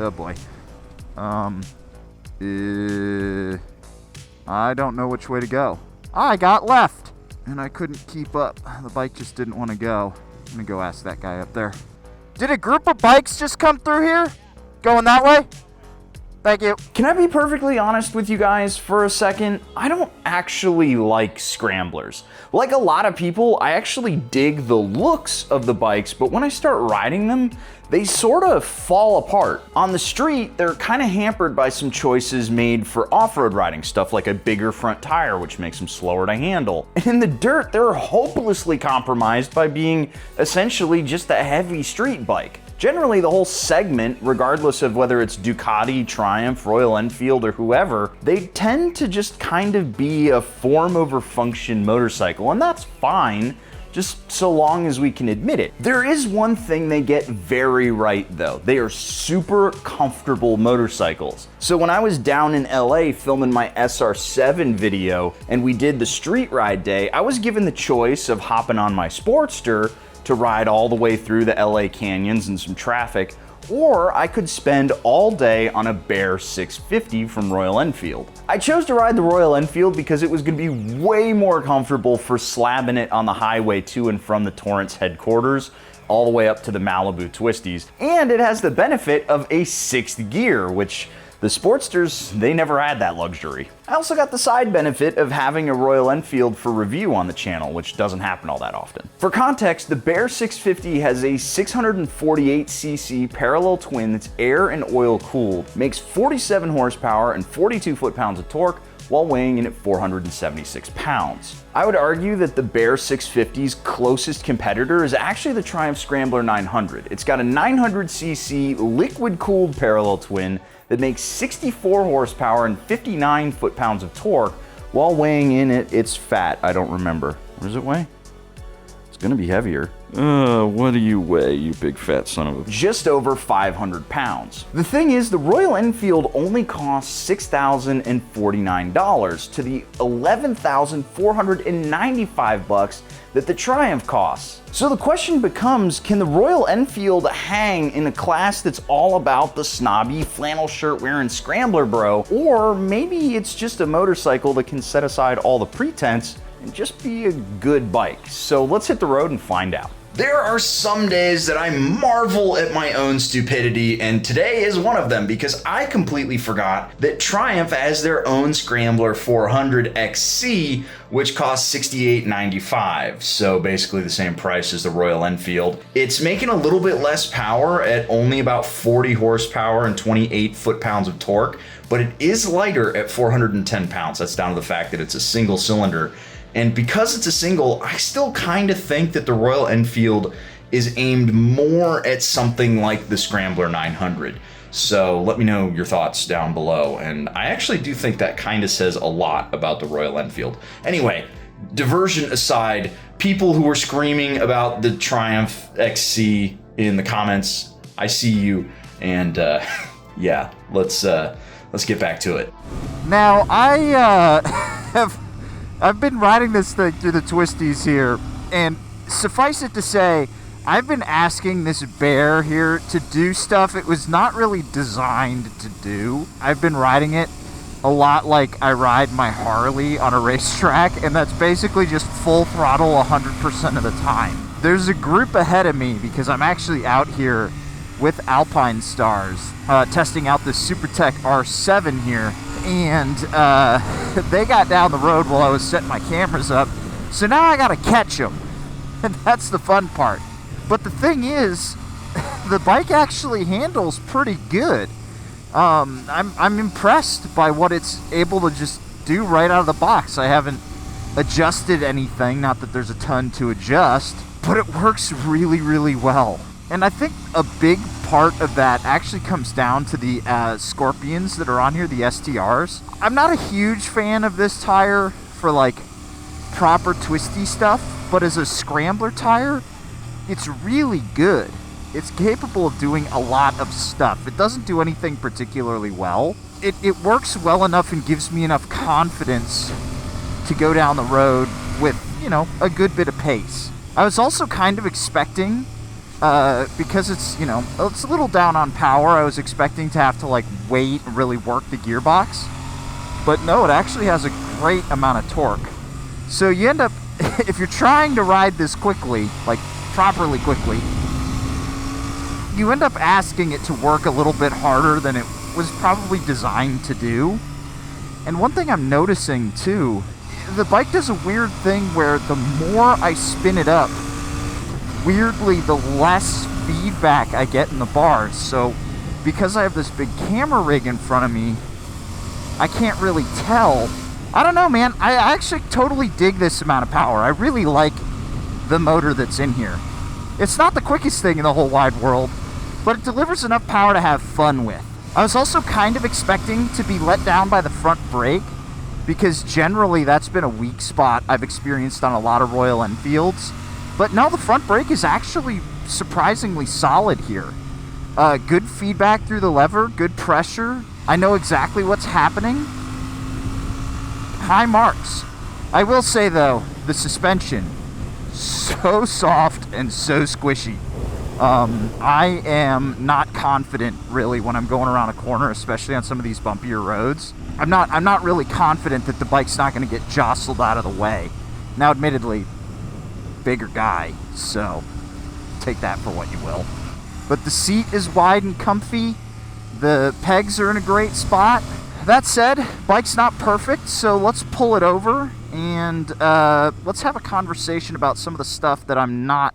Oh boy. I don't know which way to go. I got left, and I couldn't keep up. The bike just didn't want to go. I'm gonna go ask that guy up there. Did a group of bikes just come through here? Going that way? Thank you. Can I be perfectly honest with you guys for a second? I don't actually like scramblers. Like a lot of people, I actually dig the looks of the bikes, but when I start riding them, they sort of fall apart. On the street, they're kind of hampered by some choices made for off-road riding, stuff like a bigger front tire, which makes them slower to handle. And in the dirt, they're hopelessly compromised by being essentially just a heavy street bike. Generally, the whole segment, regardless of whether it's Ducati, Triumph, Royal Enfield, or whoever, they tend to just kind of be a form over function motorcycle, and that's fine, just so long as we can admit it. There is one thing they get very right though. They are super comfortable motorcycles. So when I was down in LA filming my SR7 video and we did the street ride day, I was given the choice of hopping on my Sportster to ride all the way through the LA canyons and some traffic, or I could spend all day on a Bear 650 from Royal Enfield. I chose to ride the Royal Enfield because it was going to be way more comfortable for slabbing it on the highway to and from the Torrance headquarters, all the way up to the Malibu Twisties, and it has the benefit of a 6th gear, which the Sportsters, they never had that luxury. I also got the side benefit of having a Royal Enfield for review on the channel, which doesn't happen all that often. For context, the Bear 650 has a 648cc parallel twin that's air and oil cooled, makes 47 horsepower and 42 foot-pounds of torque, while weighing in at 476 pounds. I would argue that the Bear 650's closest competitor is actually the Triumph Scrambler 900. It's got a 900cc liquid-cooled parallel twin that makes 64 horsepower and 59 foot-pounds of torque, while weighing in at its fat. I don't remember. What does it weigh? It's gonna be heavier. What do you weigh, you big fat son of a... Just over 500 pounds. The thing is, the Royal Enfield only costs $6,049 to the $11,495 that the Triumph costs. So the question becomes, can the Royal Enfield hang in a class that's all about the snobby, flannel shirt wearing scrambler bro? Or maybe it's just a motorcycle that can set aside all the pretense and just be a good bike. So let's hit the road and find out. There are some days that I marvel at my own stupidity, and today is one of them because I completely forgot that Triumph has their own Scrambler 400 XC, which costs $68.95, so basically the same price as the Royal Enfield. It's making a little bit less power at only about 40 horsepower and 28 foot-pounds of torque, but it is lighter at 410 pounds. That's down to the fact that it's a single cylinder. And because it's a single, I still kind of think that the Royal Enfield is aimed more at something like the Scrambler 900. So let me know your thoughts down below. And I actually do think that kind of says a lot about the Royal Enfield. Anyway, diversion aside, people who were screaming about the Triumph XC in the comments, I see you. And yeah, let's get back to it. Now, I've been riding this thing through the twisties here, and suffice it to say, I've been asking this Bear here to do stuff it was not really designed to do. I've been riding it a lot like I ride my Harley on a racetrack, and that's basically just full throttle 100% of the time. There's a group ahead of me because I'm actually out here with Alpine Stars, testing out this SuperTech R7 here. And they got down the road while I was setting my cameras up, so now I gotta catch them, and that's the fun part. But the thing is, the bike actually handles pretty good. I'm impressed by what it's able to just do right out of the box. I haven't adjusted anything, not that there's a ton to adjust, but it works really, really well. And I think a big part of that actually comes down to the Scorpions that are on here, the STRs. I'm not a huge fan of this tire for like proper twisty stuff, but as a scrambler tire, it's really good. It's capable of doing a lot of stuff. It doesn't do anything particularly well. It works well enough and gives me enough confidence to go down the road with, you know, a good bit of pace. I was also kind of expecting because it's, you know, it's a little down on power. I was expecting to have to like wait and really work the gearbox, but no, it actually has a great amount of torque. So you end up, if you're trying to ride this quickly, like properly quickly, you end up asking it to work a little bit harder than it was probably designed to do. And one thing I'm noticing too, the bike does a weird thing where the more I spin it up, weirdly the less feedback I get in the bars. So because I have this big camera rig in front of me, I can't really tell. I don't know, man. I actually totally dig this amount of power. I really like the motor that's in here. It's not the quickest thing in the whole wide world, but it delivers enough power to have fun with. I was also kind of expecting to be let down by the front brake, because generally that's been a weak spot I've experienced on a lot of Royal Enfields. But no, the front brake is actually surprisingly solid here. Good feedback through the lever, good pressure. I know exactly what's happening. High marks. I will say though, the suspension, so soft and so squishy. I am not confident really when I'm going around a corner, especially on some of these bumpier roads. I'm not really confident that the bike's not going to get jostled out of the way. Now, admittedly, bigger guy, so take that for what you will. But the seat is wide and comfy. The pegs are in a great spot. That said, bike's not perfect, so let's pull it over and let's have a conversation about some of the stuff that I'm not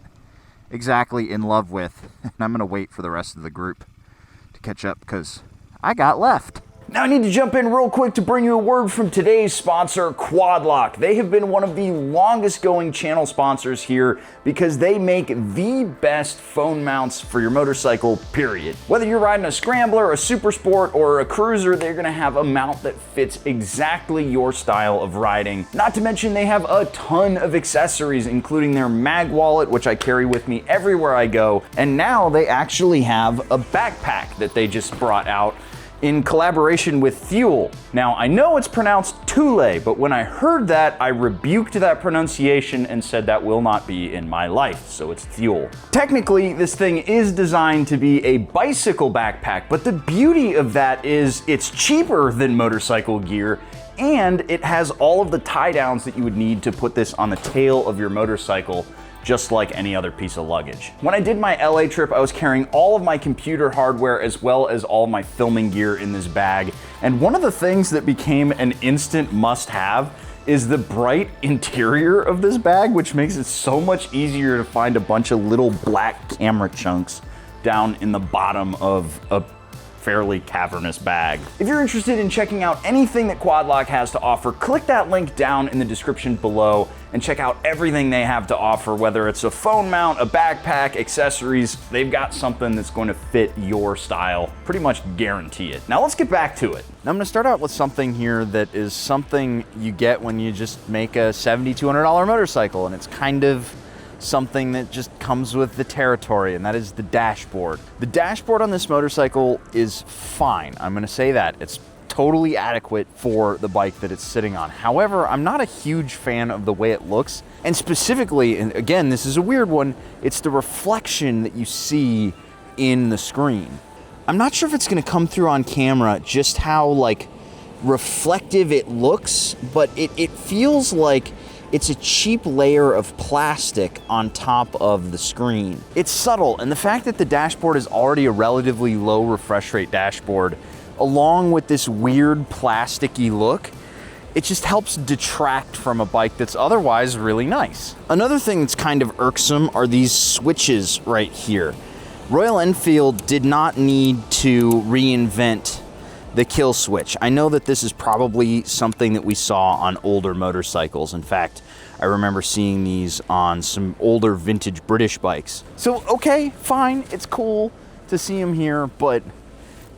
exactly in love with. And I'm gonna wait for the rest of the group to catch up because I got left. Now I need to jump in real quick to bring you a word from today's sponsor, Quad Lock. They have been one of the longest going channel sponsors here because they make the best phone mounts for your motorcycle, period. Whether you're riding a scrambler, a super sport, or a cruiser, they're gonna have a mount that fits exactly your style of riding. Not to mention they have a ton of accessories, including their mag wallet, which I carry with me everywhere I go. And now they actually have a backpack that they just brought out in collaboration with Fuel. Now, I know it's pronounced Thule, but when I heard that, I rebuked that pronunciation and said that will not be in my life, so it's Fuel. Technically, this thing is designed to be a bicycle backpack, but the beauty of that is it's cheaper than motorcycle gear, and it has all of the tie downs that you would need to put this on the tail of your motorcycle, just like any other piece of luggage. When I did my LA trip, I was carrying all of my computer hardware as well as all of my filming gear in this bag. And one of the things that became an instant must-have is the bright interior of this bag, which makes it so much easier to find a bunch of little black camera chunks down in the bottom of a fairly cavernous bag. If you're interested in checking out anything that Quad Lock has to offer, click that link down in the description below and check out everything they have to offer, whether it's a phone mount, a backpack, accessories. They've got something that's going to fit your style, pretty much guarantee it. Now let's get back to it. Now I'm gonna start out with something here that is something you get when you just make a $7,200 motorcycle, and it's kind of something that just comes with the territory, and that is the dashboard. The dashboard on this motorcycle is fine. I'm gonna say that. It's totally adequate for the bike that it's sitting on. However, I'm not a huge fan of the way it looks, and specifically, and again, this is a weird one, it's the reflection that you see in the screen. I'm not sure if it's gonna come through on camera just how like reflective it looks, but it feels like it's a cheap layer of plastic on top of the screen. It's subtle, and the fact that the dashboard is already a relatively low refresh rate dashboard, along with this weird plasticky look, it just helps detract from a bike that's otherwise really nice. Another thing that's kind of irksome are these switches right here. Royal Enfield did not need to reinvent the kill switch. I know that this is probably something that we saw on older motorcycles. In fact, I remember seeing these on some older vintage British bikes. So, okay, fine, it's cool to see them here, but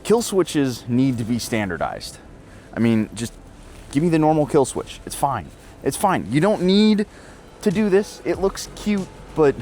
kill switches need to be standardized. I mean, just give me the normal kill switch. It's fine. It's fine. You don't need to do this. It looks cute, but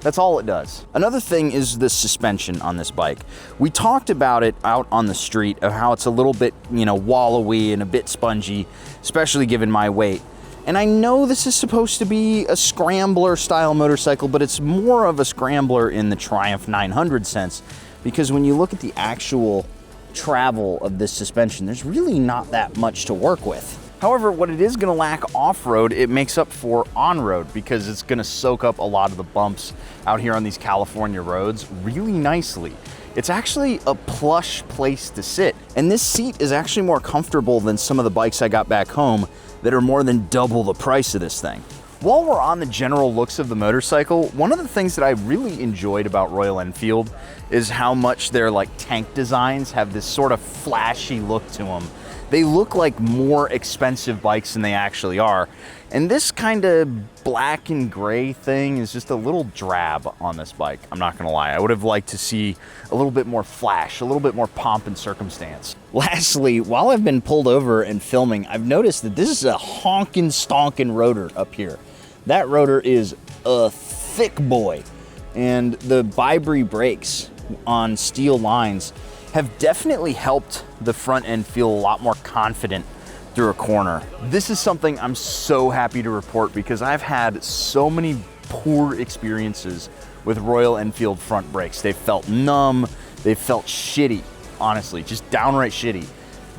that's all it does. Another thing is the suspension on this bike. We talked about it out on the street of how it's a little bit, wallowy and a bit spongy, especially given my weight. And I know this is supposed to be a scrambler style motorcycle, but it's more of a scrambler in the Triumph 900 sense, because when you look at the actual travel of this suspension, there's really not that much to work with. However, what it is going to lack off-road, it makes up for on-road, because it's going to soak up a lot of the bumps out here on these California roads really nicely. It's actually a plush place to sit, and this seat is actually more comfortable than some of the bikes I got back home that are more than double the price of this thing. While we're on the general looks of the motorcycle, one of the things that I really enjoyed about Royal Enfield is how much their tank designs have this sort of flashy look to them. They look like more expensive bikes than they actually are. And this kind of black and gray thing is just a little drab on this bike. I'm not gonna lie. I would have liked to see a little bit more flash, a little bit more pomp and circumstance. Lastly, while I've been pulled over and filming, I've noticed that this is a honkin' stonkin' rotor up here. That rotor is a thick boy. And the Vibri brakes on steel lines have definitely helped the front end feel a lot more confident through a corner. This is something I'm so happy to report, because I've had so many poor experiences with Royal Enfield front brakes. They felt numb, they felt shitty, honestly, just downright shitty.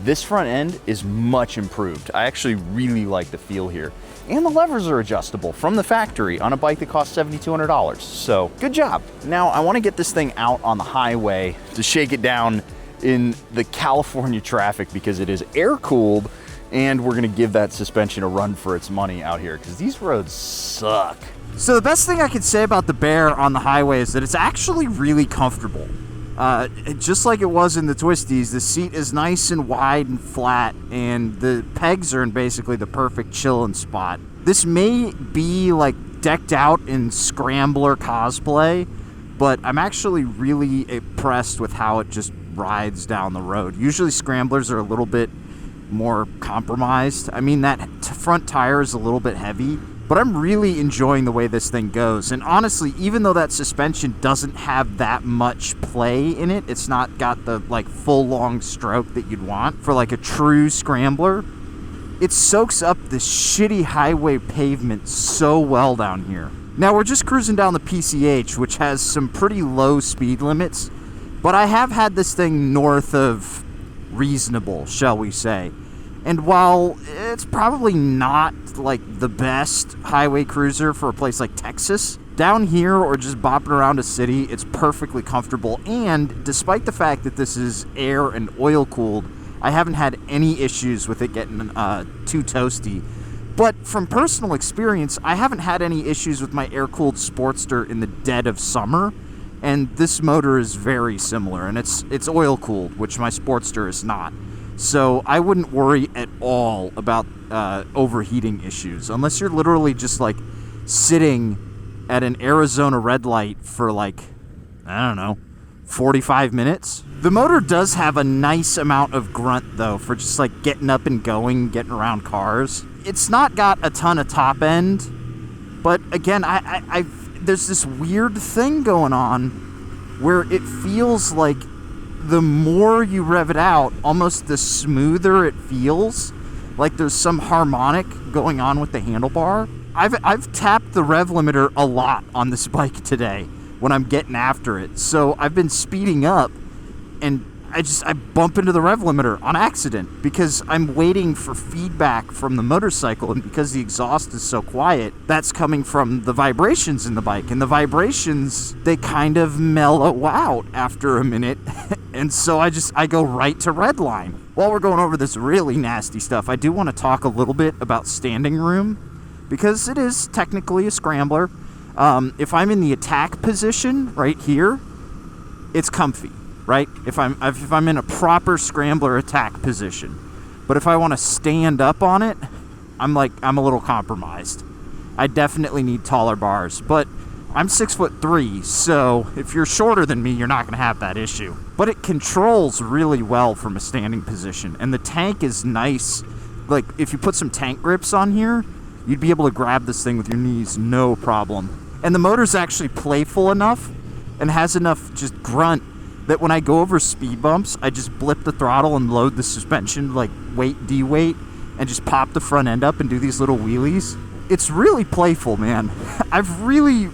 This front end is much improved. I actually really like the feel here. And the levers are adjustable from the factory on a bike that costs $7,200. So good job. Now I want to get this thing out on the highway to shake it down in the California traffic, because it is air cooled, and we're going to give that suspension a run for its money out here, because these roads suck. So the best thing I could say about the Bear on the highway is that it's actually really comfortable. Just like it was in the Twisties, the seat is nice and wide and flat, and the pegs are in basically the perfect chillin' spot. This may be decked out in scrambler cosplay, but I'm actually really impressed with how it just rides down the road. Usually scramblers are a little bit more compromised. I mean, that front tire is a little bit heavy, but I'm really enjoying the way this thing goes. And honestly, even though that suspension doesn't have that much play in it, it's not got the full long stroke that you'd want for a true scrambler, it soaks up this shitty highway pavement so well down here. Now we're just cruising down the PCH, which has some pretty low speed limits, but I have had this thing north of reasonable, shall we say. And while it's probably not the best highway cruiser for a place like Texas, down here or just bopping around a city, it's perfectly comfortable. And despite the fact that this is air and oil cooled, I haven't had any issues with it getting too toasty. But from personal experience, I haven't had any issues with my air-cooled Sportster in the dead of summer, and this motor is very similar, and it's oil-cooled, which my Sportster is not. So I wouldn't worry at all about overheating issues, unless you're literally just sitting at an Arizona red light for I don't know, 45 minutes. The motor does have a nice amount of grunt though, for just getting up and going, getting around cars. It's not got a ton of top end, but again, there's this weird thing going on where it feels like the more you rev it out, almost the smoother it feels. Like there's some harmonic going on with the handlebar. I've tapped the rev limiter a lot on this bike today when I'm getting after it. So I've been speeding up, and I bump into the rev limiter on accident because I'm waiting for feedback from the motorcycle, and because the exhaust is so quiet, that's coming from the vibrations in the bike, and the vibrations, they kind of mellow out after a minute, and so I go right to redline. While we're going over this really nasty stuff, I do want to talk a little bit about standing room, because it is technically a scrambler. If I'm in the attack position right here, it's comfy. Right? If I'm in a proper scrambler attack position. But if I want to stand up on it, I'm a little compromised. I definitely need taller bars, but I'm 6'3", so if you're shorter than me, you're not going to have that issue. But it controls really well from a standing position, and the tank is nice. If you put some tank grips on here, you'd be able to grab this thing with your knees, no problem. And the motor's actually playful enough and has enough just grunt that when I go over speed bumps, I just blip the throttle and load the suspension, weight, de-weight, and just pop the front end up and do these little wheelies. It's really playful, man. I've really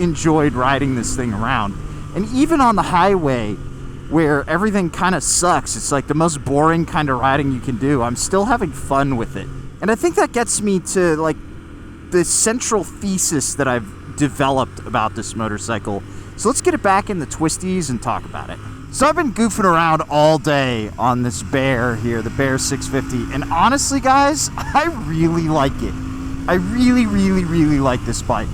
enjoyed riding this thing around. And even on the highway, where everything kind of sucks, it's like the most boring kind of riding you can do, I'm still having fun with it. And I think that gets me to like the central thesis that I've developed about this motorcycle. So let's get it back in the twisties and talk about it. So I've been goofing around all day on this Bear here, the Bear 650, and honestly guys, I really like it. I really like this bike.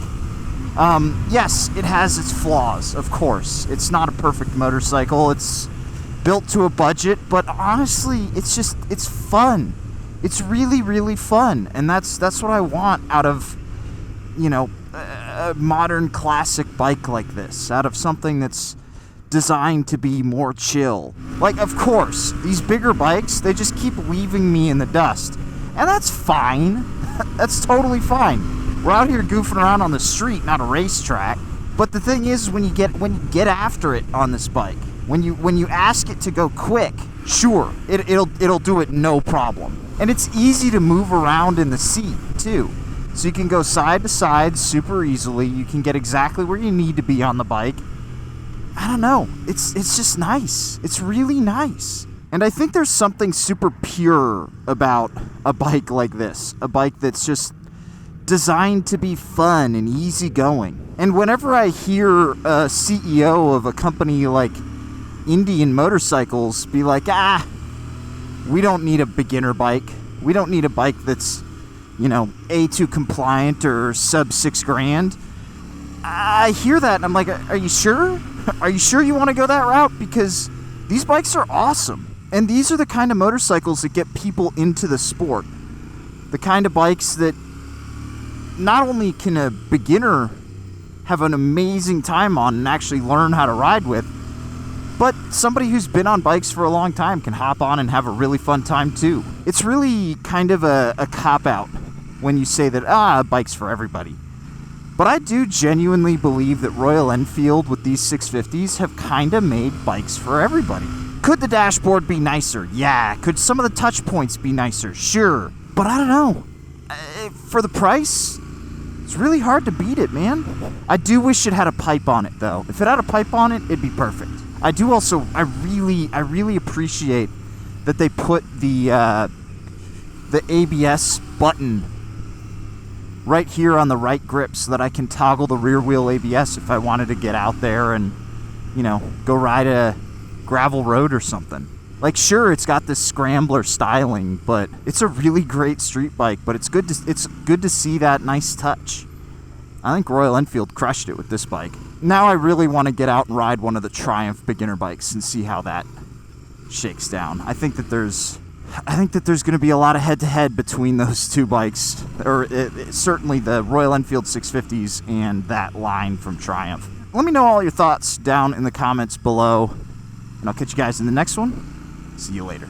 Yes, it has its flaws, of course. It's not a perfect motorcycle. It's built to a budget, but honestly, it's fun. It's really fun, and that's what I want out of, you know, a modern classic bike like this, out of something that's designed to be more chill. Like, of course, these bigger bikes, they just keep leaving me in the dust, and that's fine. That's totally fine. We're out here goofing around on the street, not a racetrack. But the thing is, when you get after it on this bike, when you ask it to go quick, sure, it'll do it no problem. And it's easy to move around in the seat too. So you can go side to side super easily. You can get exactly where you need to be on the bike. I don't know. It's just nice. It's really nice. And I think there's something super pure about a bike like this. A bike that's just designed to be fun and easygoing. And whenever I hear a CEO of a company like Indian Motorcycles be like, we don't need a beginner bike. We don't need a bike that's, you know, A2 compliant or sub $6,000. I hear that and I'm like, are you sure? Are you sure you want to go that route? Because these bikes are awesome. And these are the kind of motorcycles that get people into the sport. The kind of bikes that not only can a beginner have an amazing time on and actually learn how to ride with, but somebody who's been on bikes for a long time can hop on and have a really fun time too. It's really kind of a cop-out when you say that, a bike's for everybody. But I do genuinely believe that Royal Enfield with these 650s have kind of made bikes for everybody. Could the dashboard be nicer? Yeah. Could some of the touch points be nicer? Sure. But I don't know. For the price, it's really hard to beat it, man. I do wish it had a pipe on it, though. If it had a pipe on it, it'd be perfect. I really appreciate that they put the ABS button right here on the right grip so that I can toggle the rear wheel ABS if I wanted to get out there and, you know, go ride a gravel road or something. Like, sure, it's got this scrambler styling, but it's a really great street bike. But it's good to see that nice touch. I think Royal Enfield crushed it with this bike. Now I really want to get out and ride one of the Triumph beginner bikes and see how that shakes down. I think that there's going to be a lot of head-to-head between those two bikes, or certainly the Royal Enfield 650s and that line from Triumph. Let me know all your thoughts down in the comments below. And I'll catch you guys in the next one. See you later.